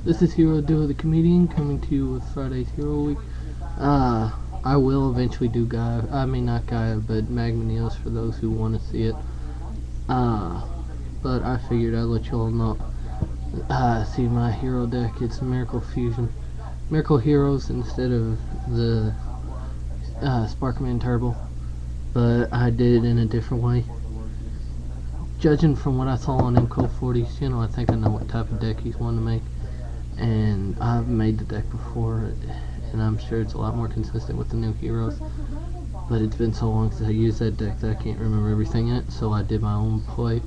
This is Hero Duo the Comedian coming to you with Friday's Hero Week. I will eventually do Gaia, not Gaia, but Magma Neos for those who want to see it. But I figured I'd let you all know. See my hero deck, it's Miracle Fusion. Miracle Heroes instead of the Sparkman Turbo, but I did it in a different way. Judging from what I saw on MCO40's channel, I think I know what type of deck he's wanting to make. And I've made the deck before, and I'm sure it's a lot more consistent with the new heroes, but it's been so long since I used that deck that I can't remember everything in it, so I did my own play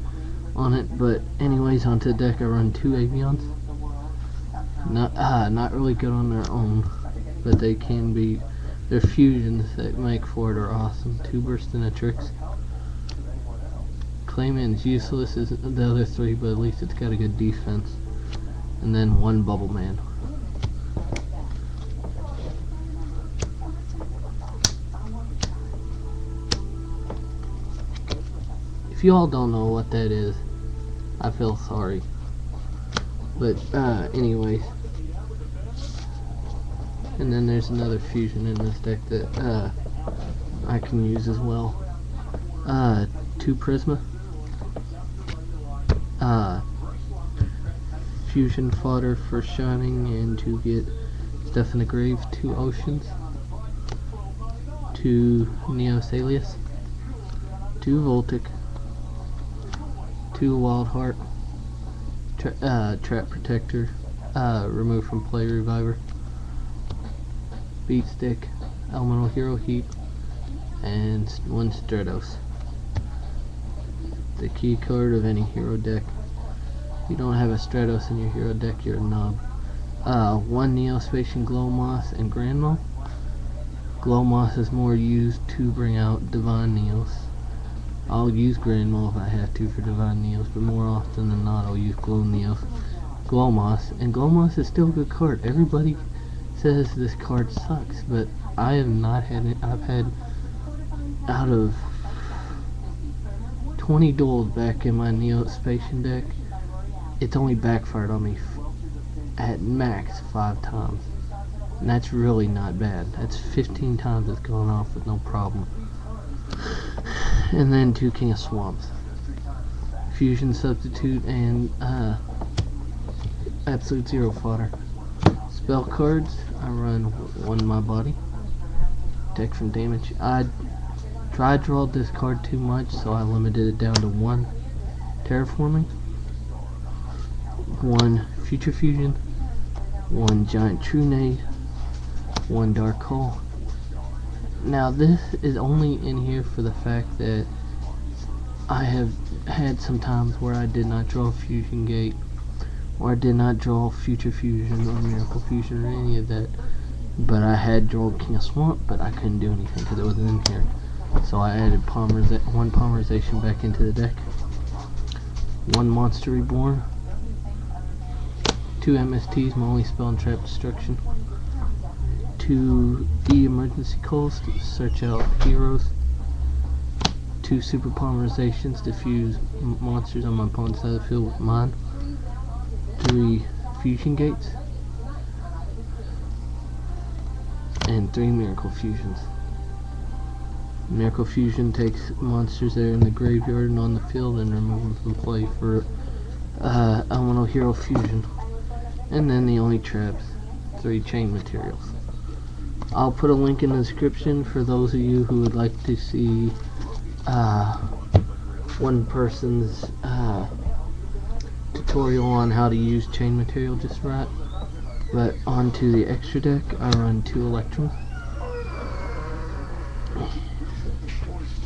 on it. But anyways, onto the deck, I run 2 avians. Not really good on their own, but they can be. Their fusions that make for it are awesome. 2 burstinatrix. Clayman's useless as the other 3, but at least it's got a good defense. And then 1 bubbleman. If you all don't know what that is, I feel sorry. But anyways. And then there's another fusion in this deck that I can use as well. 2 prisma. Fusion fodder for shinning and to get stuff in the grave. 2 oceans. 2 neo-spacian. 2 voltic. 2 wildheart. Trap protector. Remove from play reviver. Beat stick. Elemental hero heap. And 1 stratos. The key card of any hero deck. If you don't have a stratos in your hero deck, you're a knob. 1 neo-spacian glow moss and grand mal. Glow moss is more used to bring out divine neos. I'll use grand mal if I have to for divine neos, but more often than not I'll use glow moss, and glow moss is still a good card. Everybody says this card sucks, but I have not had it. I've had out of 20 duels back in my neo-spacian deck, it's only backfired on me at max 5 times, and that's really not bad. That's 15 times it's gone off with no problem. And then 2 King of Swamps, fusion substitute, and absolute 0 fodder. Spell cards, I run 1 my body, protect from damage. I dry drawed this card too much, so I limited it down to 1 terraforming, 1 future fusion, 1 giant trunade, 1 dark hole. Now this is only in here for the fact that I have had some times where I did not draw fusion gate, or I did not draw future fusion or miracle fusion or any of that, but I had drawn King of Swamp, but I couldn't do anything because it wasn't in here. So I added 1 polymerization back into the deck, 1 monster reborn, 2 MSTs, my only spell and trap destruction, 2 emergency calls to search out heroes, 2 super polymerizations to fuse monsters on my opponent's side of the field with mine, 3 fusion gates, and 3 miracle fusions. Miracle Fusion takes monsters that are in the graveyard and on the field and remove them from play for Elemental Hero Fusion. And then the only traps, 3 chain materials. I'll put a link in the description for those of you who would like to see one person's tutorial on how to use chain material just right. But onto the extra deck, I run 2 electrums.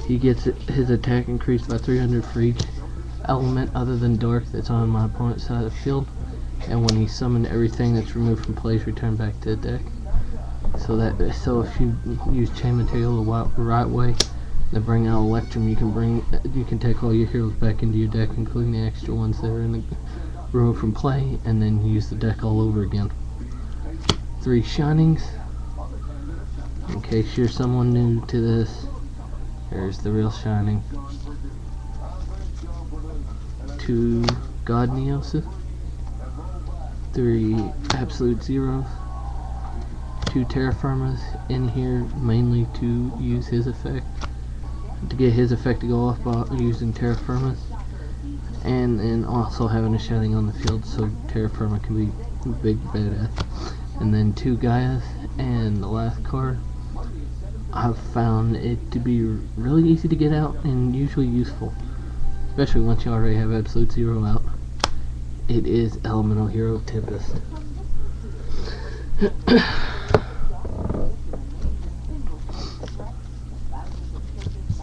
He gets his attack increased by 300 for each element other than dark that's on my opponent's side of the field, and when he summoned everything that's removed from play is returned back to the deck. So if you use chain material the right way to bring out electrum, you can take all your heroes back into your deck, including the extra ones that are in the removed from play, and then use the deck all over again. 3 shinings. In case you're someone new to this, there's the real shining. 2 god neoses. 3 absolute zeros, 2 terraformers in here mainly to use his effect, to get his effect to go off by using terraformers, and then also having a shinning on the field so terraformer can be big badass. And then 2 gaias, and the last card, I've found it to be really easy to get out and usually useful, especially once you already have absolute zero out. It is elemental hero Tempest.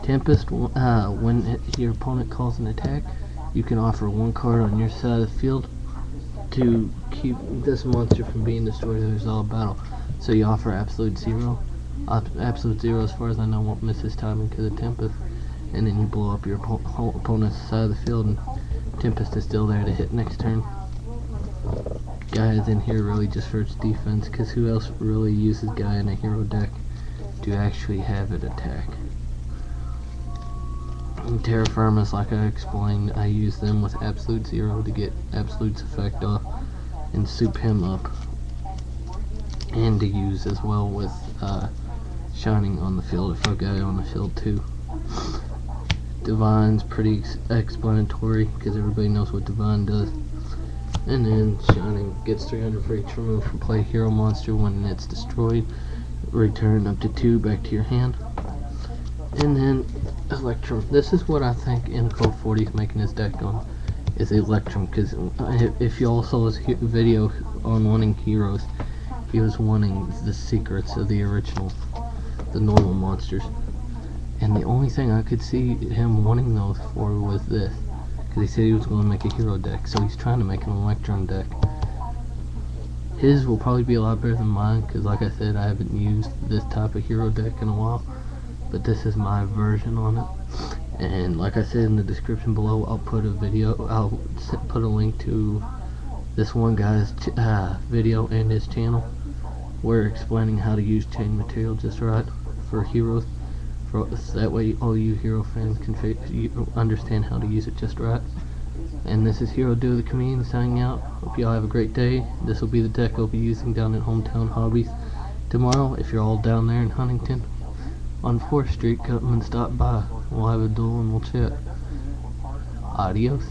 Tempest, when your opponent calls an attack, you can offer 1 card on your side of the field to keep this monster from being destroyed as a result of battle. So you offer absolute zero. Absolute zero, as far as I know, won't miss his timing because of Tempest. And then you blow up your opponent's side of the field, and Tempest is still there to hit next turn. Gaia's in here really just for its defense, because who else really uses Gaia in a hero deck to actually have it attack? And terraformers, like I explained, I use them with absolute zero to get Absolute's effect off and soup him up, and to use as well with Shining on the field if I've got it on the field too. Divine's pretty explanatory because everybody knows what Divine does. And then Shining gets 300 for each remove from play hero monster when it's destroyed. Return up to 2 back to your hand. And then Electrum. This is what I think Code 40 is making his deck on, is Electrum, because if you all saw his video on wanting heroes, he was wanting the secrets of the original, the normal monsters. And the only thing I could see him wanting those for was this, because he said he was going to make a hero deck, so he's trying to make an Electrum deck. His will probably be a lot better than mine, because like I said, I haven't used this type of hero deck in a while, but this is my version on it. And like I said in the description below, I'll put a video, I'll put a link to this one guy's video and his channel, where explaining how to use chain material just right for heroes. That way all you hero fans can understand how to use it just right. And this is Hero Do the Comedian signing out. Hope y'all have a great day. This will be the deck I'll be using down at Hometown Hobbies tomorrow. If you're all down there in Huntington on 4th Street, come and stop by. We'll have a duel and we'll chat. Adios.